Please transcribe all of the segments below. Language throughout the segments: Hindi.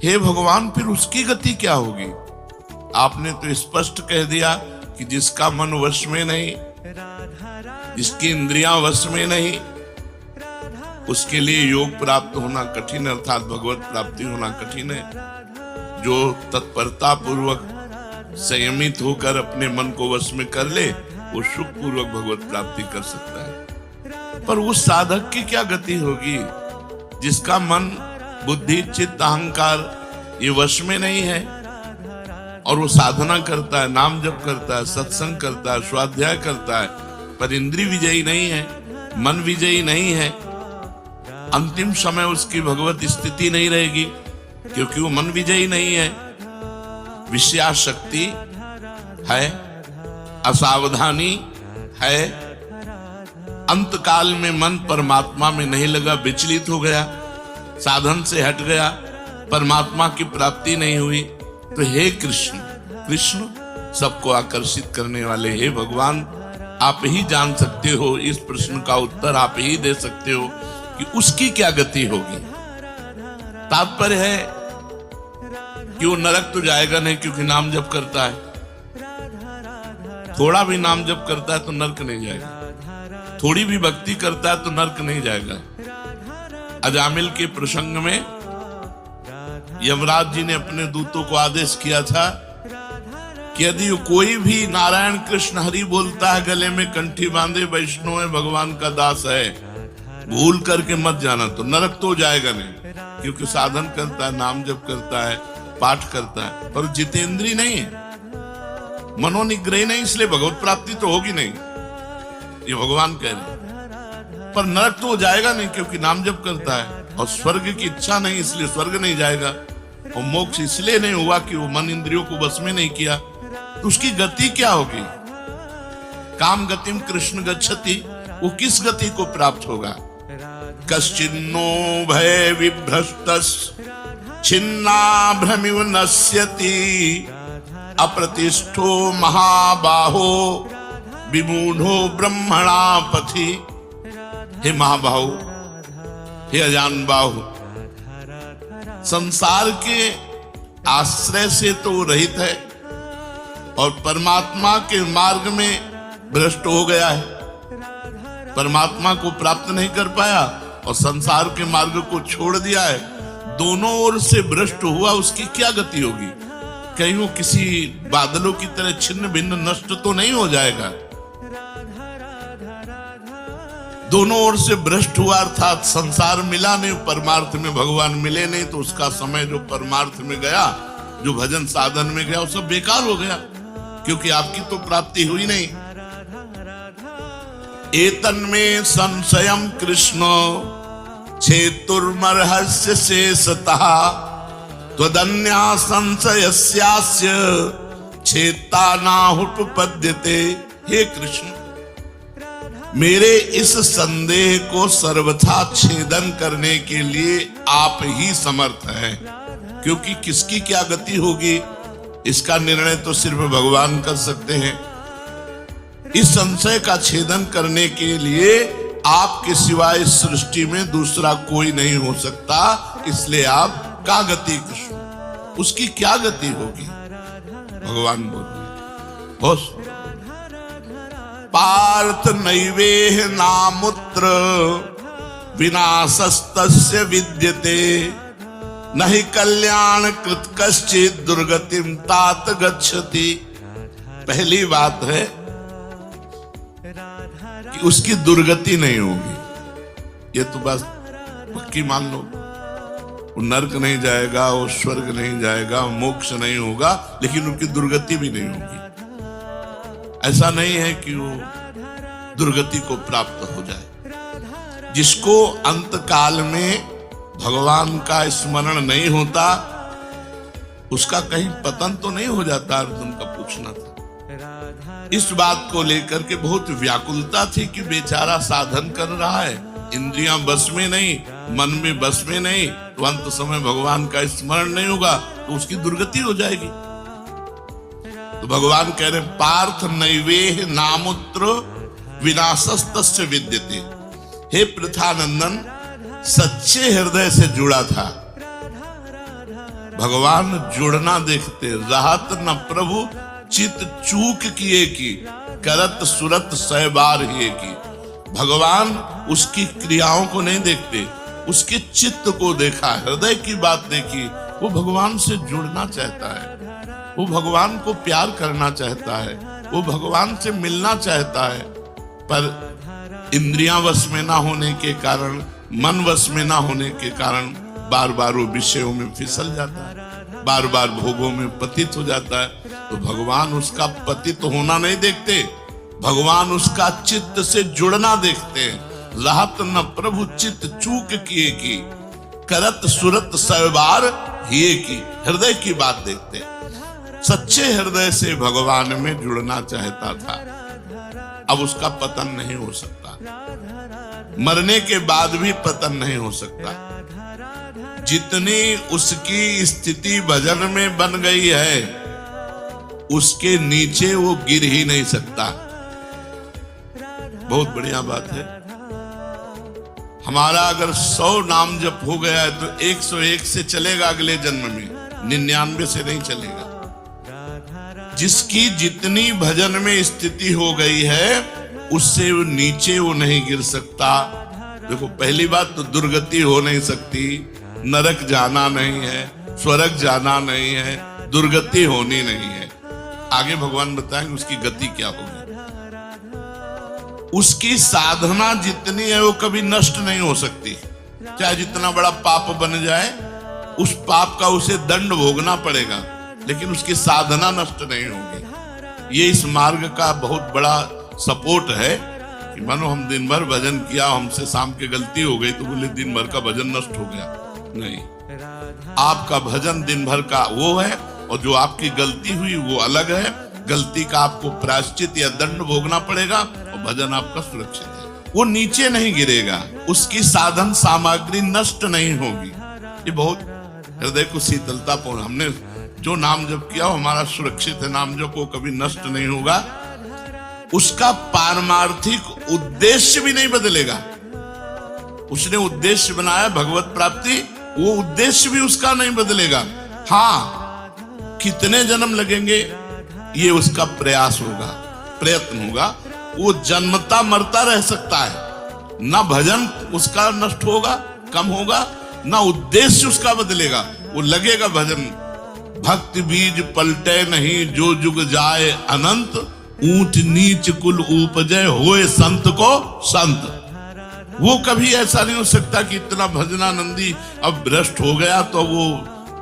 हे भगवान फिर उसकी गति क्या होगी? आपने तो स्पष्ट कह दिया कि जिसका मन वश में नहीं, जिसकी इंद्रियां वश में नहीं, उसके लिए योग प्राप्त होना कठिन, अर्थात भगवत प्राप्ति होना कठिन है। जो तत्परता पूर्वक संयमित होकर अपने मन को वश में कर ले, वो सुख पूर्वक भगवत प्राप्ति कर सकता है। पर उस साधक की क्या गति होगी जिसका मन, बुद्धि, चित्त, अहंकार ये वश में नहीं है, और वो साधना करता है, नाम जप करता है, सत्संग करता है, स्वाध्याय करता है, पर इंद्रिय विजयी नहीं है, मन विजयी नहीं है। अंतिम समय उसकी भगवत स्थिति नहीं रहेगी, क्योंकि वो मन विजयी नहीं है। विषयाशक्ति है, असावधानी है, अंतकाल में मन परमात्मा में नहीं लगा, विचलित हो गया, साधन से हट गया, परमात्मा की प्राप्ति नहीं हुई। तो हे कृष्ण, कृष्ण सबको आकर्षित करने वाले, हे भगवान आप ही जान सकते हो, इस प्रश्न का उत्तर आप ही दे सकते हो कि उसकी क्या गति होगी। तात्पर्य है कि वो नरक तो जाएगा नहीं, क्योंकि नाम जप करता है। थोड़ा भी नाम जप करता है तो नरक नहीं जाएगा, थोड़ी भी भक्ति करता है तो नरक नहीं जाएगा। अजामिल के प्रसंग में यमराज जी ने अपने दूतों को आदेश किया था कि यदि कोई भी नारायण कृष्ण हरि बोलता है, गले में कंठी बांधे, वैष्णव है, भगवान का दास है, भूल करके मत जाना, तो नरक तो जाएगा नहीं, क्योंकि साधन करता है, नाम जप करता है, पाठ करता है, पर जितेंद्रीय नहीं है, मनोनिग्रही नहीं, इसलिए भगवत प्राप्ति तो होगी नहीं, ये भगवान कह रहे। पर नरक तो जाएगा नहीं, क्योंकि नाम जप करता है, और स्वर्ग की इच्छा नहीं, इसलिए स्वर्ग नहीं जाएगा, और मोक्ष इसलिए नहीं हुआ कि वो मन इंद्रियों को बस में नहीं किया। तो उसकी गति क्या होगी? काम गतिम कृष्ण गच्छति, वो किस गति को प्राप्त होगा? कश्चिन्नो भय विभ्रष्टस् छिन्ना भ्रमिव नश्यति, अप्रतिष्ठो महाबाहो विमूढ़ो ब्रह्मणा पथि। हे महाबाहु, हे अजान बाहु, संसार के आश्रय से तो रहित है और परमात्मा के मार्ग में भ्रष्ट हो गया है, परमात्मा को प्राप्त नहीं कर पाया और संसार के मार्ग को छोड़ दिया है, दोनों ओर से भ्रष्ट हुआ, उसकी क्या गति होगी? कहीं वो किसी बादलों की तरह छिन्न भिन्न नष्ट तो नहीं हो जाएगा? दोनों ओर से भ्रष्ट हुआ, अर्थात संसार मिला नहीं, परमार्थ में भगवान मिले नहीं, तो उसका समय जो परमार्थ में गया, जो भजन साधन में गया, वो सब बेकार हो गया, क्योंकि आपकी तो प्राप्ति हुई नहीं। एतन्मे संशयम कृष्ण छेतुर्मर्हस्य शेषतः त्वदन्या संशयस्यास्य छेता नाहुपपद्यते। हे कृष्ण, मेरे इस संदेह को सर्वथा छेदन करने के लिए आप ही समर्थ हैं, क्योंकि किसकी क्या गति होगी इसका निर्णय तो सिर्फ भगवान कर सकते हैं। इस संशय का छेदन करने के लिए आपके सिवाय इस सृष्टि में दूसरा कोई नहीं हो सकता, इसलिए आप का गति कृष्ण, उसकी क्या गति होगी? भगवान बोल रहे बस, पार्थ नैवेह नामुत्र विनाशस्तस्य विद्यते, नहि कल्याण कृत कश्चित् दुर्गतिम तात गच्छति। पहली बात है कि उसकी दुर्गति नहीं होगी, ये तो बस पक्की मान लो। वो नरक नहीं जाएगा, वो स्वर्ग नहीं जाएगा, मोक्ष नहीं होगा, लेकिन उनकी दुर्गति भी नहीं होगी। ऐसा नहीं है कि वो दुर्गति को प्राप्त हो जाए। जिसको अंत काल में भगवान का स्मरण नहीं होता, उसका कहीं पतन तो नहीं हो जाता? अर्जुन का पूछना था। इस बात को लेकर के बहुत व्याकुलता थी कि बेचारा साधन कर रहा है, इंद्रियां बस में नहीं, मन में बस में नहीं, तो अंत समय भगवान का स्मरण नहीं होगा तो उसकी दुर्गति हो जाएगी। तो भगवान कह रहे पार्थ नैवेह नामुत्र विनाशस्तस्य विद्यते। हे पृथानंदन, सच्चे हृदय से जुड़ा था, भगवान जुड़ना देखते। रहत न प्रभु चित चूक किए की, करत सुरत सै बार हिए की। भगवान उसकी क्रियाओं को नहीं देखते, उसके चित्त को देखा, हृदय की बात देखी। वो भगवान से जुड़ना चाहता है, वो भगवान को प्यार करना चाहता है, वो भगवान से मिलना चाहता है, पर इंद्रियां वश में ना होने के कारण, मन वश में ना होने के कारण बार बार वो विषयों में फिसल जाता है, बार बार भोगों में पतित हो जाता है। तो भगवान उसका पतित होना नहीं देखते, भगवान उसका चित्त से जुड़ना देखते हैं। रहत न प्रभु चित्त चूक किए की, करत सुरत सैबार हिए की। हृदय की बात देखते हैं। सच्चे हृदय से भगवान में जुड़ना चाहता था, अब उसका पतन नहीं हो सकता, मरने के बाद भी पतन नहीं हो सकता। जितनी उसकी स्थिति भजन में बन गई है, उसके नीचे वो गिर ही नहीं सकता। बहुत बढ़िया बात है। हमारा अगर 100 नाम जप हो गया है तो 101 से चलेगा अगले जन्म में, 99 से नहीं चलेगा। जिसकी जितनी भजन में स्थिति हो गई है, उससे वो नीचे वो नहीं गिर सकता। देखो, पहली बात तो दुर्गति हो नहीं सकती, नरक जाना नहीं है, स्वर्ग जाना नहीं है, दुर्गति होनी नहीं है। आगे भगवान बताएंगे उसकी गति क्या होगी। उसकी साधना जितनी है वो कभी नष्ट नहीं हो सकती। चाहे जितना बड़ा पाप बन जाए, उस पाप का उसे दंड भोगना पड़ेगा, लेकिन उसकी साधना नष्ट नहीं होगी। ये इस मार्ग का बहुत बड़ा सपोर्ट है कि मानो हम दिन भर भजन किया, हमसे शाम के गलती हो गई तो बोले दिन भर का भजन नष्ट हो गया। नहीं, आपका भजन दिन भर का वो है, और जो आपकी गलती हुई वो अलग है। गलती का आपको प्रायश्चित या दंड भोगना पड़ेगा, और भजन आपका सुरक्षित है, वो नीचे नहीं गिरेगा, उसकी साधन सामग्री नष्ट नहीं होगी। ये बहुत हृदय को शीतलता पहुंच। हमने जो नाम जप किया वो हमारा सुरक्षित है, नाम जप वो कभी नष्ट नहीं होगा। उसका पारमार्थिक उद्देश्य भी नहीं बदलेगा। उसने उद्देश्य बनाया भगवत प्राप्ति, वो उद्देश्य भी उसका नहीं बदलेगा। हाँ, कितने जन्म लगेंगे ये उसका प्रयास होगा, प्रयत्न होगा। वो जन्मता मरता रह सकता है, ना भजन उसका नष्ट होगा, कम होगा, ना उद्देश्य उसका बदलेगा, वो लगेगा भजन। भक्ति बीज पलटे नहीं, जो जुग जाए अनंत, ऊंच नीच कुल उपजय होए संत को संत। वो कभी ऐसा नहीं हो सकता कि इतना भजनानंदी अब भ्रष्ट हो गया तो वो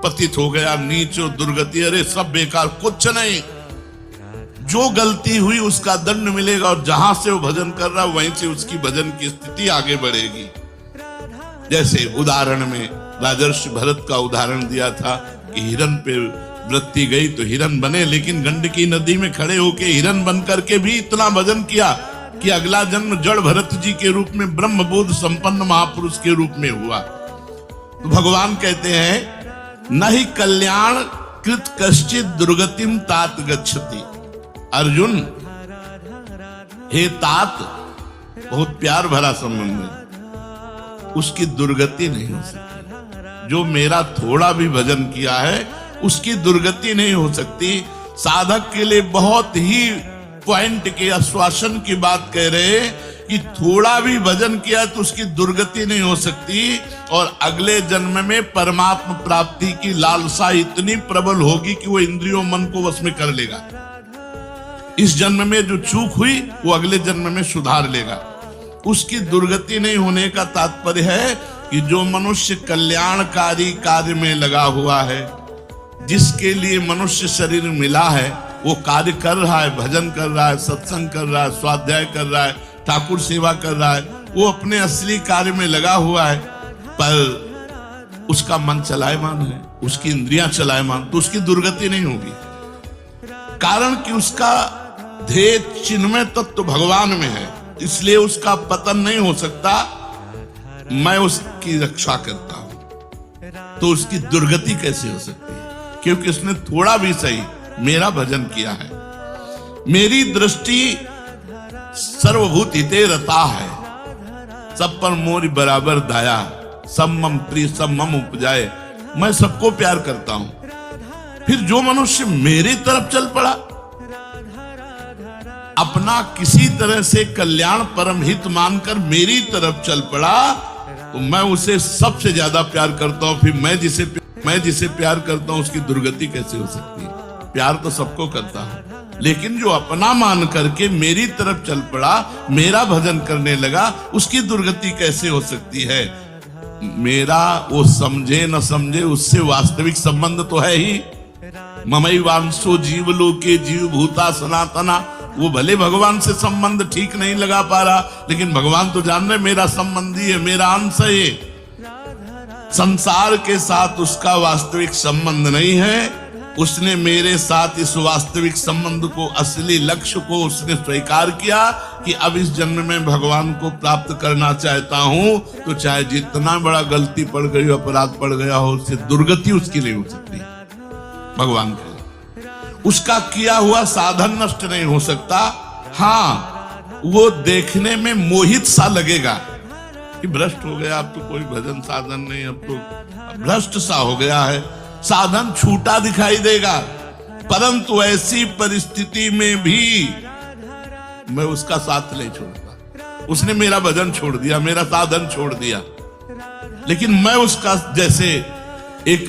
पतित हो गया, नीच और दुर्गति, अरे सब बेकार, कुछ नहीं। जो गलती हुई उसका दंड मिलेगा, और जहां से वो भजन कर रहा है वहीं से उसकी भजन की स्थिति आगे बढ़ेगी। जैसे उदाहरण में राजर्षि भरत का उदाहरण दिया था कि हिरन पे वृत्ति गई तो हिरन बने, लेकिन गंडकी नदी में खड़े होके हिरन बन करके भी इतना भजन किया कि अगला जन्म जड़ भरत जी के रूप में ब्रह्मबोध संपन्न महापुरुष के रूप में हुआ। तो भगवान कहते हैं, नहीं कल्याण कृत कश्चित दुर्गतिम तात गच्छति। अर्जुन, हे तात, बहुत प्यार भरा संबंध है, उसकी दुर्गति नहीं हो सकती। जो मेरा थोड़ा भी भजन किया है उसकी दुर्गति नहीं हो सकती। साधक के लिए बहुत ही पॉइंट के आश्वासन की बात कह रहे कि थोड़ा भी भजन किया तो उसकी दुर्गति नहीं हो सकती, और अगले जन्म में परमात्मा प्राप्ति की लालसा इतनी प्रबल होगी कि वो इंद्रियों मन को वश में कर लेगा। इस जन्म में जो चूक हुई वो अगले जन्म में सुधार लेगा। उसकी दुर्गति नहीं होने का तात्पर्य है कि जो मनुष्य कल्याणकारी कार्य में लगा हुआ है, जिसके लिए मनुष्य शरीर मिला है, वो कार्य कर रहा है, भजन कर रहा है, सत्संग कर रहा है, स्वाध्याय कर रहा है, ठाकुर सेवा कर रहा है, वो अपने असली कार्य में लगा हुआ है, पर उसका मन चलायमान है, उसकी इंद्रियां चलायमान, तो उसकी दुर्गति नहीं होगी। कारण कि उसका ध्येय चिन्मय तत्व भगवान में है, इसलिए उसका पतन नहीं हो सकता। मैं उसकी रक्षा करता हूं, तो उसकी दुर्गति कैसे हो सकती है? क्योंकि उसने थोड़ा भी सही मेरा भजन किया है। मेरी दृष्टि सर्वभूत हिते रता है, सब पर मोरी बराबर दाया, सब मम प्रिय सब मम उपजाए, मैं सबको प्यार करता हूं। फिर जो मनुष्य मेरी तरफ चल पड़ा, अपना किसी तरह से कल्याण परम हित मानकर मेरी तरफ चल पड़ा, तो मैं उसे सबसे ज्यादा प्यार करता हूं। फिर मैं जिसे प्यार करता हूं उसकी दुर्गति कैसे हो सकती है? प्यार तो सबको करता हूं, लेकिन जो अपना मान करके मेरी तरफ चल पड़ा, मेरा भजन करने लगा, उसकी दुर्गति कैसे हो सकती है? मेरा वो समझे न समझे, उससे वास्तविक संबंध तो है ही। ममई वांसो जीवलोके जीव भूता सनातना। वो भले भगवान से संबंध ठीक नहीं लगा पा रहा, लेकिन भगवान तो जान रहे मेरा संबंधी है, मेरा अंश है ये। संसार के साथ उसका वास्तविक संबंध नहीं है। उसने मेरे साथ इस वास्तविक संबंध को, असली लक्ष्य को उसने स्वीकार किया कि अब इस जन्म में भगवान को प्राप्त करना चाहता हूं, तो चाहे जितना बड़ा गलती पड़ गई हो, अपराध पड़ गया हो, उससे दुर्गति उसकी नहीं हो सकती। भगवान का उसका किया हुआ साधन नष्ट नहीं हो सकता। हाँ, वो देखने में मोहित सा लगेगा कि भ्रष्ट हो गया, अब तो कोई भजन साधन नहीं, अब तो भ्रष्ट सा हो गया है, साधन छूटा दिखाई देगा। परंतु ऐसी परिस्थिति में भी मैं उसका साथ नहीं छोड़ता। उसने मेरा भजन छोड़ दिया, मेरा साधन छोड़ दिया, लेकिन मैं उसका, जैसे एक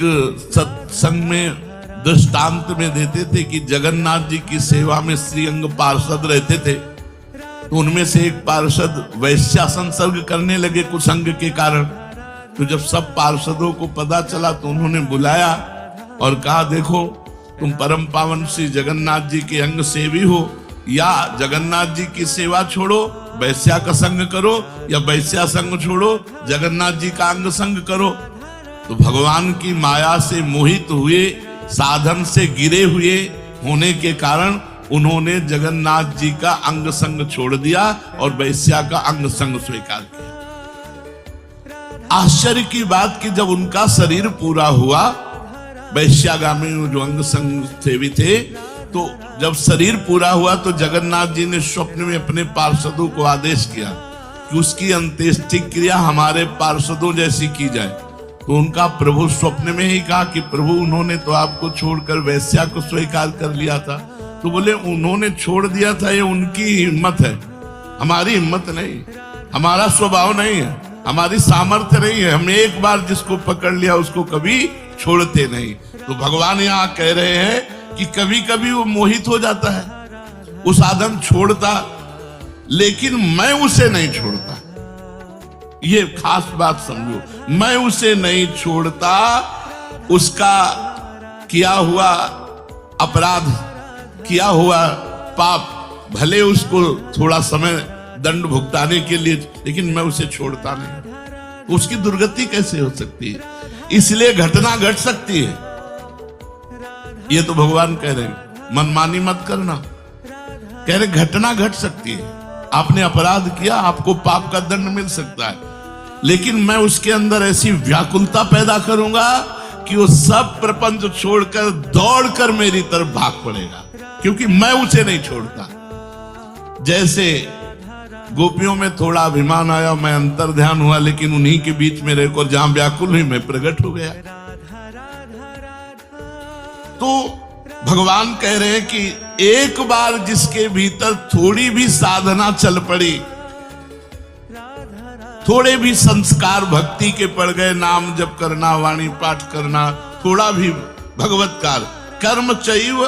सत्संग में दृष्टांत में देते थे कि जगन्नाथ जी की सेवा में श्रीअंग पार्षद रहते थे, तो उनमें से एक पार्षद वैश्या संसर्ग करने लगे कुसंग के कारण। तो जब सब पार्षदों को पता चला तो उन्होंने बुलाया और कहा, देखो तुम परम पावन श्री जगन्नाथ जी के अंग सेवी हो, या जगन्नाथ जी की सेवा छोड़ो वैश्या का संग करो, या वैश्या संग छोड़ो जगन्नाथ जी का अंग संग करो। तो भगवान की माया से मोहित हुए, साधन से गिरे हुए होने के कारण उन्होंने जगन्नाथ जी का अंग संग छोड़ दिया और वैश्या का अंग संग स्वीकार किया। आश्चर्य की बात कि जब उनका शरीर पूरा हुआ, वैश्यागामी जो अंग संग सेवी थे, तो जब शरीर पूरा हुआ तो जगन्नाथ जी ने स्वप्न में अपने पार्षदों को आदेश किया कि उसकी अंत्येष्टि क्रिया हमारे पार्षदों जैसी की जाए। तो उनका प्रभु स्वप्न में ही कहा कि प्रभु, उन्होंने तो आपको छोड़कर वैश्या को स्वीकार कर लिया था। तो बोले, उन्होंने छोड़ दिया था, ये उनकी हिम्मत है, हमारी हिम्मत नहीं, हमारा स्वभाव नहीं है, हमारी सामर्थ्य नहीं है। हम एक बार जिसको पकड़ लिया उसको कभी छोड़ते नहीं। तो भगवान यहाँ कह रहे हैं कि कभी कभी वो मोहित हो जाता है, वो साधन छोड़ता, लेकिन मैं उसे नहीं छोड़ता। ये खास बात समझो, मैं उसे नहीं छोड़ता। उसका किया हुआ अपराध, किया हुआ पाप, भले उसको थोड़ा समय दंड भुगताने के लिए, लेकिन मैं उसे छोड़ता नहीं। उसकी दुर्गति कैसे हो सकती है? इसलिए घटना घट सकती है। ये तो भगवान कह रहे हैं, मनमानी मत करना। कह रहे घटना घट सकती है, आपने अपराध किया, आपको पाप का दंड मिल सकता है, लेकिन मैं उसके अंदर ऐसी व्याकुलता पैदा करूंगा कि वो सब प्रपंच छोड़कर दौड़कर मेरी तरफ भाग पड़ेगा, क्योंकि मैं उसे नहीं छोड़ता। जैसे गोपियों में थोड़ा अभिमान आया, मैं अंतर ध्यान हुआ, लेकिन उन्हीं के बीच में रहकर जहां व्याकुल हुई मैं प्रकट हो गया। तो भगवान कह रहे हैं कि एक बार जिसके भीतर थोड़ी भी साधना चल पड़ी, थोड़े भी संस्कार भक्ति के पड़ गए, नाम जप करना, वाणी पाठ करना, थोड़ा भी भगवत्कार, कर्म चैव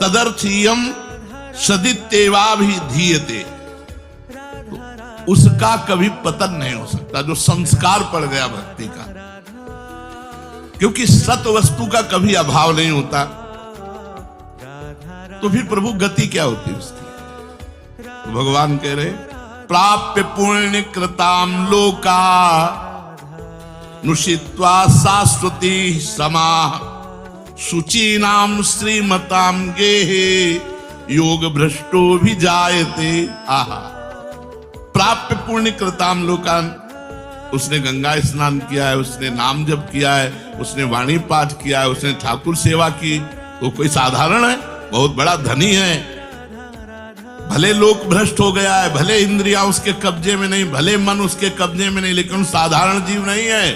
तदर्थीयम सदित्येवाभिधीयते, तो उसका कभी पतन नहीं हो सकता, जो संस्कार पड़ गया भक्ति का, क्योंकि सत वस्तु का कभी अभाव नहीं होता। तो फिर प्रभु गति क्या होती है उसकी? तो भगवान कह रहे, प्राप्य पुण्य कृताम लोका नुषित्वा शाश्वती समाः शुचीनाम श्रीमताम गेहे योग भ्रष्टो भी जायते। आहा, प्राप्य पुण्य कृताम लोकान, उसने गंगा स्नान किया है, उसने नाम जप किया है, उसने वाणी पाठ किया है, उसने ठाकुर सेवा की, तो कोई साधारण है? बहुत बड़ा धनी है। भले लोक भ्रष्ट हो गया है, भले इंद्रियां उसके कब्जे में नहीं, भले मन उसके कब्जे में नहीं, लेकिन साधारण जीव नहीं है।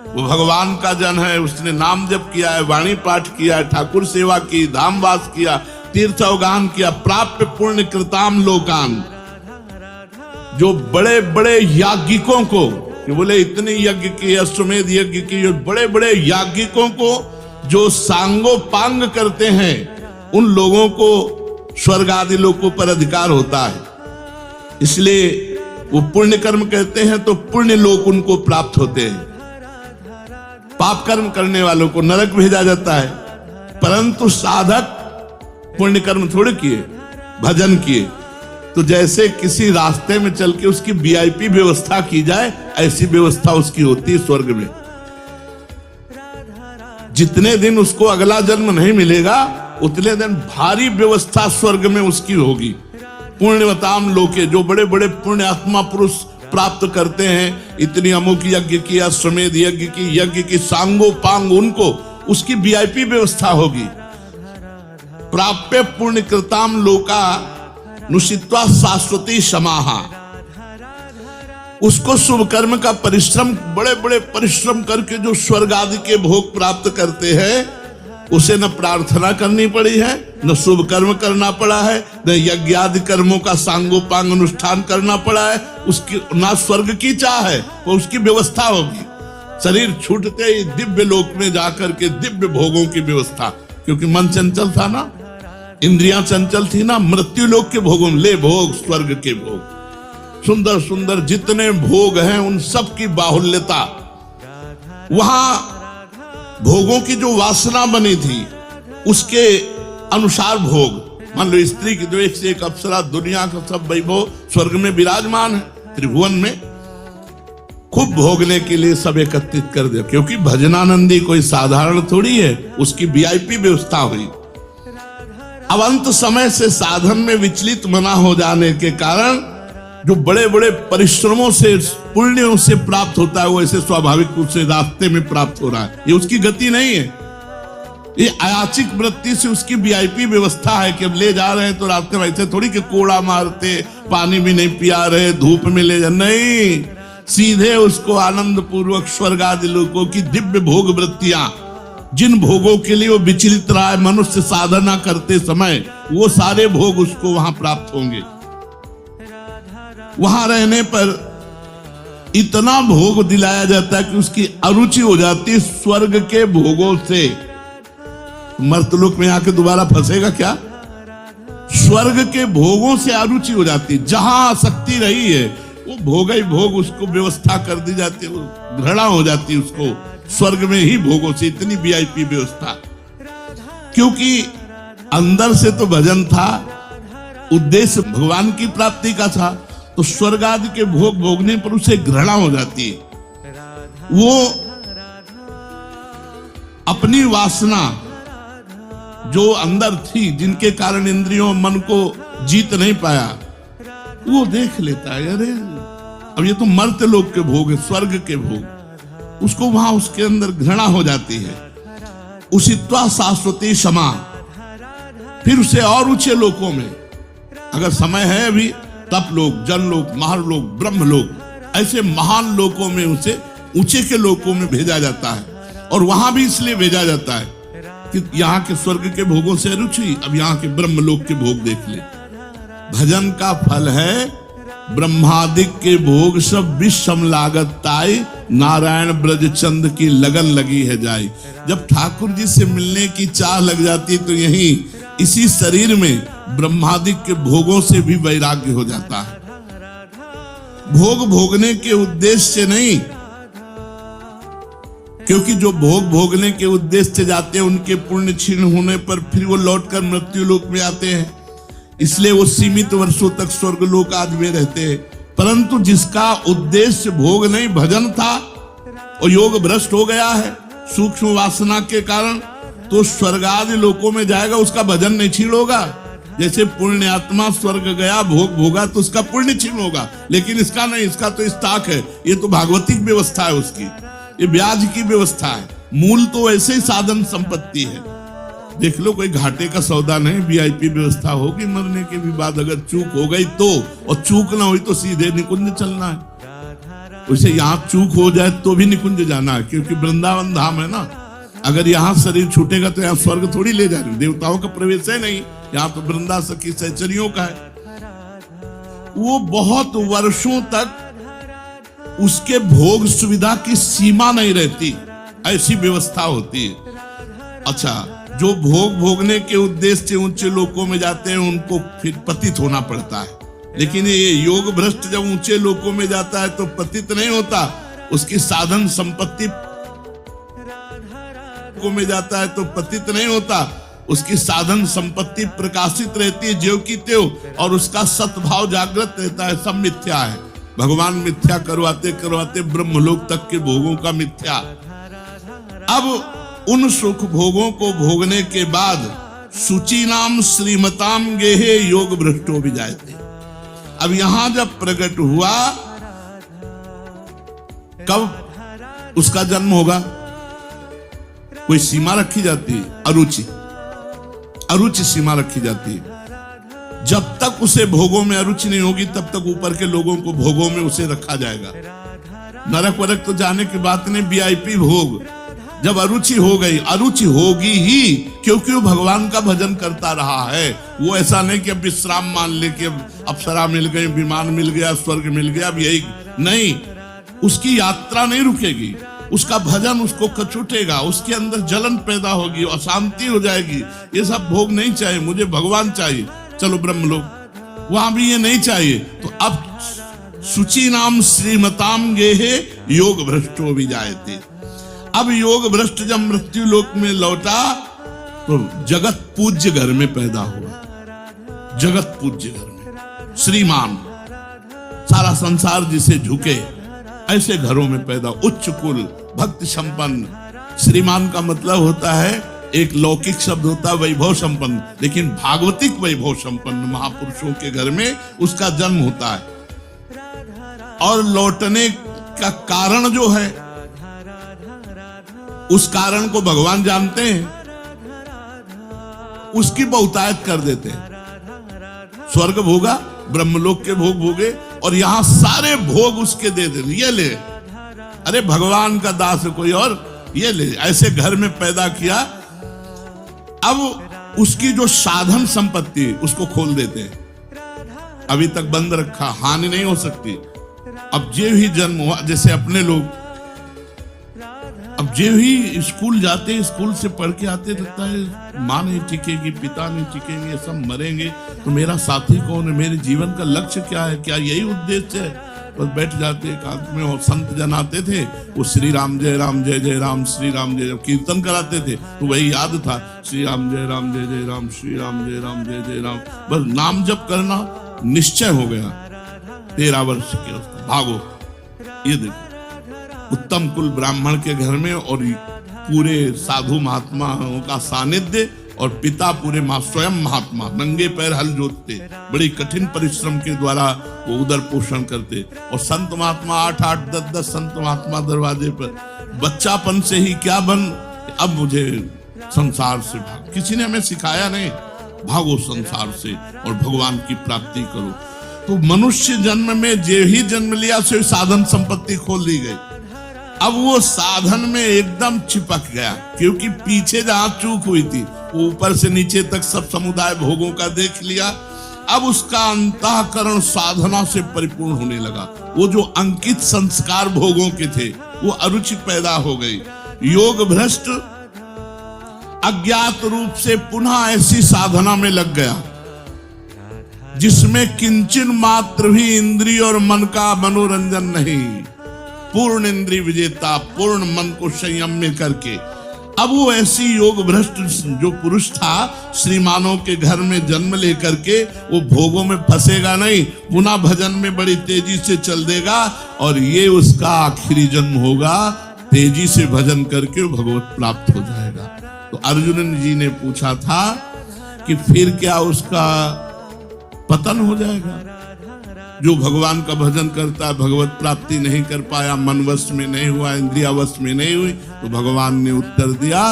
वो भगवान का जन है, उसने नाम जप किया है, वाणी पाठ किया है, ठाकुर सेवा की, धामवास किया, तीर्थ अवगान किया, प्राप्य पुण्य कृताम लोकान। जो बड़े बड़े याज्ञिकों को, कि बोले इतने यज्ञ किए, अश्वमेध यज्ञ किए, जो बड़े बड़े याज्ञिकों को जो सांगोपांग करते हैं, उन लोगों को स्वर्ग आदि लोकों पर अधिकार होता है। इसलिए वो पुण्य कर्म कहते हैं तो पुण्य लोक उनको प्राप्त होते हैं। पाप कर्म करने वालों को नरक भेजा जाता है। परंतु साधक पुण्य कर्म थोड़े किए, भजन किए, तो जैसे किसी रास्ते में चल के उसकी वीआईपी व्यवस्था की जाए, ऐसी व्यवस्था उसकी होती है स्वर्ग में। जितने दिन उसको अगला जन्म नहीं मिलेगा, उतने दिन भारी व्यवस्था स्वर्ग में उसकी होगी। पुण्यवताम लोके, जो बड़े बड़े पुण्य आत्मा पुरुष प्राप्त करते हैं, इतनी अमुक यज्ञ की, अश्वमेध यज्ञ की सांगोपांग, उनको उसकी वीआईपी व्यवस्था होगी। प्राप्य पुण्य कृताम लोका नुषित्वा शाश्वती समाहा। उसको शुभ कर्म का परिश्रम, बड़े बड़े परिश्रम करके जो स्वर्ग आदि के भोग प्राप्त करते हैं, उसे न प्रार्थना करनी पड़ी है, न शुभ कर्म करना पड़ा है, न यज्ञ आदि कर्मों का सांगोपांग अनुष्ठान करना पड़ा है। उसकी ना स्वर्ग की चाह है, वो उसकी व्यवस्था होगी। शरीर छूटते ही दिव्य लोक में जाकर के दिव्य भोगों की व्यवस्था, क्योंकि मन चंचल था ना, इंद्रियां चंचल थी ना, मृत्यु लोक के भोगों में ले भोग, स्वर्ग के भोग, सुंदर सुंदर जितने भोग हैं उन सब की बाहुल्यता। वहां भोगों की जो वासना बनी थी उसके अनुसार भोग। मान लो स्त्री की तो एक से एक अप्सरा, दुनिया का सब वैभव स्वर्ग में विराजमान है, त्रिभुवन में खूब भोगने के लिए सब एकत्रित कर दिया। क्योंकि भजनानंदी कोई साधारण थोड़ी है, उसकी वीआईपी व्यवस्था हुई। अब अंत समय से साधन में विचलित मना हो जाने के कारण जो बड़े बड़े परिश्रमों से, पुण्यों से प्राप्त होता है, वो ऐसे स्वाभाविक रूप से रास्ते में प्राप्त हो रहा है। ये उसकी गति नहीं है, ये अयाचिक वृत्ति से उसकी वीआईपी व्यवस्था है कि अब ले जा रहे हैं तो रास्ते में ऐसे थोड़ी कि कोड़ा मारते, पानी भी नहीं पिया रहे, धूप में ले जा, नहीं, सीधे उसको आनंद पूर्वक स्वर्ग आदि लोगों की दिव्य भोग वृत्तियां, जिन भोगों के लिए वो विचलित रहा है मनुष्य साधना करते समय, वो सारे भोग उसको वहां प्राप्त होंगे। वहां रहने पर इतना भोग दिलाया जाता है कि उसकी अरुचि हो जाती है स्वर्ग के भोगों से। मर्तलोक में आके दोबारा फंसेगा क्या? स्वर्ग के भोगों से अरुचि हो जाती है। जहां आसक्ति रही है वो भोग ही भोग उसको व्यवस्था कर दी जाती है, वो घृणा हो जाती है उसको स्वर्ग में ही भोगों से। इतनी वीआईपी व्यवस्था, क्योंकि अंदर से तो भजन था, उद्देश्य भगवान की प्राप्ति का था, तो स्वर्ग आदि के भोग भोगने पर उसे घृणा हो जाती है। वो अपनी वासना जो अंदर थी, जिनके कारण इंद्रियों मन को जीत नहीं पाया, वो देख लेता है, अरे अब ये तो मर्त्य लोक के भोग है, स्वर्ग के भोग, उसको वहां उसके अंदर घृणा हो जाती है। उसित्वा शाश्वती क्षमा। फिर उसे और ऊंचे लोकों में, अगर समय है अभी, तप लोक, जन लोक, महालोक, ब्रह्म लोक, ऐसे महान लोकों में उसे ऊंचे के लोकों में भेजा जाता है। और वहां भी इसलिए भेजा जाता है कि यहाँ के स्वर्ग के भोगों से रुचि, अब यहाँ के ब्रह्म लोक के भोग देख ले। भजन का फल है ब्रह्मादिक के भोग सब विषम लागत ताई, नारायण ब्रज चंद की लगन लगी है जाई। जब ठाकुर जी से मिलने की चाह लग जाती तो यही इसी शरीर में ब्रह्मादिक के भोगों से भी वैराग्य हो जाता है। भोग भोगने के उद्देश्य से नहीं, क्योंकि जो भोग भोगने के उद्देश्य से जाते हैं उनके पुण्य क्षीण होने पर फिर वो लौटकर मृत्यु लोक में आते हैं, इसलिए वो सीमित वर्षों तक स्वर्ग लोक आदि में रहते हैं। परंतु जिसका उद्देश्य भोग नहीं भजन था और योग भ्रष्ट हो गया है सूक्ष्म वासना के कारण, तो स्वर्ग आदि लोकों में जाएगा, उसका भजन नहीं छीण होगा। जैसे पुण्य आत्मा स्वर्ग गया, भोग भोगा, तो उसका पुण्य छीण होगा, लेकिन इसका नहीं, इसका तो स्टॉक है, ये तो भागवतिक व्यवस्था है उसकी, ये ब्याज की व्यवस्था है। मूल तो ऐसे ही साधन संपत्ति है। देख लो, कोई घाटे का सौदा नहीं, वीआईपी व्यवस्था होगी। मरने के भी बाद अगर चूक हो गई तो, और चूक ना हुई तो सीधे निकुंज चलना है। उसे यहाँ चूक हो जाए तो भी निकुंज जाना है, क्योंकि वृंदावन धाम है ना। अगर यहाँ शरीर छूटेगा तो यहाँ स्वर्ग थोड़ी ले जा रही, देवताओं का प्रवेश है नहीं, यहाँ तो वृंदा सखी सहचरियों का है। वो बहुत वर्षों तक उसके भोग सुविधा की सीमा नहीं रहती, ऐसी व्यवस्था होती है। अच्छा, जो भोग भोगने के उद्देश्य से ऊंचे लोकों में जाते हैं उनको फिर पतित होना पड़ता है, लेकिन ये योग भ्रष्ट जब ऊंचे लोकों में जाता है तो पतित नहीं होता, उसकी साधन संपत्ति को में जाता है तो पतित नहीं होता, उसकी साधन संपत्ति प्रकाशित रहती है ज्यों की त्यों, और उसका सद्भाव जागृत रहता है। सब मिथ्या है, भगवान मिथ्या करवाते करवाते ब्रह्मलोक तक के भोगों का मिथ्या। अब उन सुख भोगों को भोगने के बाद शुचि नाम श्रीमताम गेहे योग भ्रष्टो भी जाते। अब यहां जब प्रकट हुआ, कब उसका जन्म होगा, कोई सीमा रखी जाती है, अरुचि सीमा रखी जाती है। जब तक उसे भोगों में अरुचि नहीं होगी तब तक ऊपर के लोगों को भोगों में उसे रखा जाएगा। नरक वरक तो जाने की बात नहीं, वीआईपी भोग। जब अरुचि हो गई, अरुचि होगी ही, क्योंकि वो भगवान का भजन करता रहा है। वो ऐसा नहीं कि अब विश्राम मान ले कि अब अप्सरा मिल गई, विमान मिल गया, स्वर्ग मिल गया, अब यही नहीं। उसकी यात्रा नहीं रुकेगी, उसका भजन उसको कचुटेगा, उसके अंदर जलन पैदा होगी, अशांति हो जाएगी। ये सब भोग नहीं चाहिए, मुझे भगवान चाहिए, चलो ब्रह्मलोक। वहां भी ये नहीं चाहिए। तो अब शुचि नाम श्रीमताम गेहे योग भ्रष्टो भी जायते। अब योग भ्रष्ट जब मृत्यु लोक में लौटा तो जगत पूज्य घर में पैदा हुआ। जगत पूज्य घर में श्रीमान, सारा संसार जिसे झुके, ऐसे घरों में पैदा, उच्च कुल, भक्ति संपन्न। श्रीमान का मतलब होता है, एक लौकिक शब्द होता है वैभव संपन्न, लेकिन भागवतिक वैभव संपन्न महापुरुषों के घर में उसका जन्म होता है। और लौटने का कारण जो है, उस कारण को भगवान जानते हैं, उसकी बहुतायत कर देते हैं। स्वर्ग भोगा, ब्रह्मलोक के भोग भोगे, और यहां सारे भोग उसके दे दे, ये ले, अरे भगवान का दास है कोई और, ये ले। ऐसे घर में पैदा किया। अब उसकी जो साधन संपत्ति उसको खोल देते हैं। अभी तक बंद रखा, हानि नहीं हो सकती। अब जे ही जन्म हुआ, जैसे अपने लोग अब जे ही स्कूल जाते, स्कूल से पढ़ के आते, लगता है माँ नहीं टिकेगी, पिता नहीं टिकेंगे, सब मरेंगे, तो मेरा साथी कौन है, मेरे जीवन का लक्ष्य क्या है, क्या यही उद्देश्य है। बस बैठ जाते एकांत में, और संत जन आते थे, वो श्री राम जय राम जय जय राम, श्री राम जय, जब कीर्तन कराते थे तो वही याद था, श्री राम जय राम जय जय राम, श्री राम जय राम जय जय राम। बस नाम जप करना निश्चय हो गया। 13 वर्ष के उसका भागो। ये देखो, उत्तम कुल ब्राह्मण के घर में, और पूरे साधु महात्माओं का सानिध्य, और पिता पूरे स्वयं महात्मा नंगे पैर हल जोतते, बड़ी कठिन परिश्रम के द्वारा वो उदर पोषण करते। और संत महात्मा 8-8, 10-10 संत महात्मा दरवाजे पर। बच्चापन से ही क्या बन, अब मुझे संसार से भाग, किसी ने हमें सिखाया नहीं, भागो संसार से और भगवान की प्राप्ति करो। तो मनुष्य जन्म में जे ही जन्म लिया से साधन संपत्ति खोल दी गई। अब वो साधन में एकदम चिपक गया, क्योंकि पीछे जहां चूक हुई थी वो ऊपर से नीचे तक सब समुदाय भोगों का देख लिया। अब उसका अंतःकरण साधना से परिपूर्ण होने लगा। वो जो अंकित संस्कार भोगों के थे वो अरुचि पैदा हो गई। योग भ्रष्ट अज्ञात रूप से पुनः ऐसी साधना में लग गया जिसमें किंचन मात्र भी इंद्रिय और मन का मनोरंजन नहीं। पूर्ण इंद्रिय विजेता, पूर्ण मन को संयम में करके अब वो ऐसी योग भ्रष्ट जो पुरुष था, श्रीमानों के घर में जन्म लेकर के वो भोगों में फंसेगा नहीं, पुनः भजन में बड़ी तेजी से चल देगा, और ये उसका आखिरी जन्म होगा। तेजी से भजन करके वो भगवत प्राप्त हो जाएगा। तो अर्जुन जी ने पूछा था कि फिर क्या उसका पतन हो जाएगा? जो भगवान का भजन करता है, भगवत प्राप्ति नहीं कर पाया, मन वश में नहीं हुआ, इंद्रिया वश में नहीं हुई, तो भगवान ने उत्तर दिया,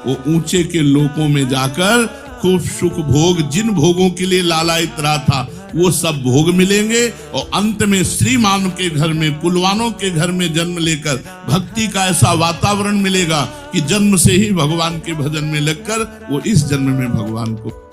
वो ऊंचे के लोकों में जाकर खूब सुख भोग, जिन भोगों के लिए लालायित रहा था वो सब भोग मिलेंगे और अंत में श्रीमान के घर में, कुलवानों के घर में जन्म लेकर भक्ति का ऐसा वातावरण मिलेगा कि जन्म से ही भगवान के भजन में लगकर वो इस जन्म में भगवान को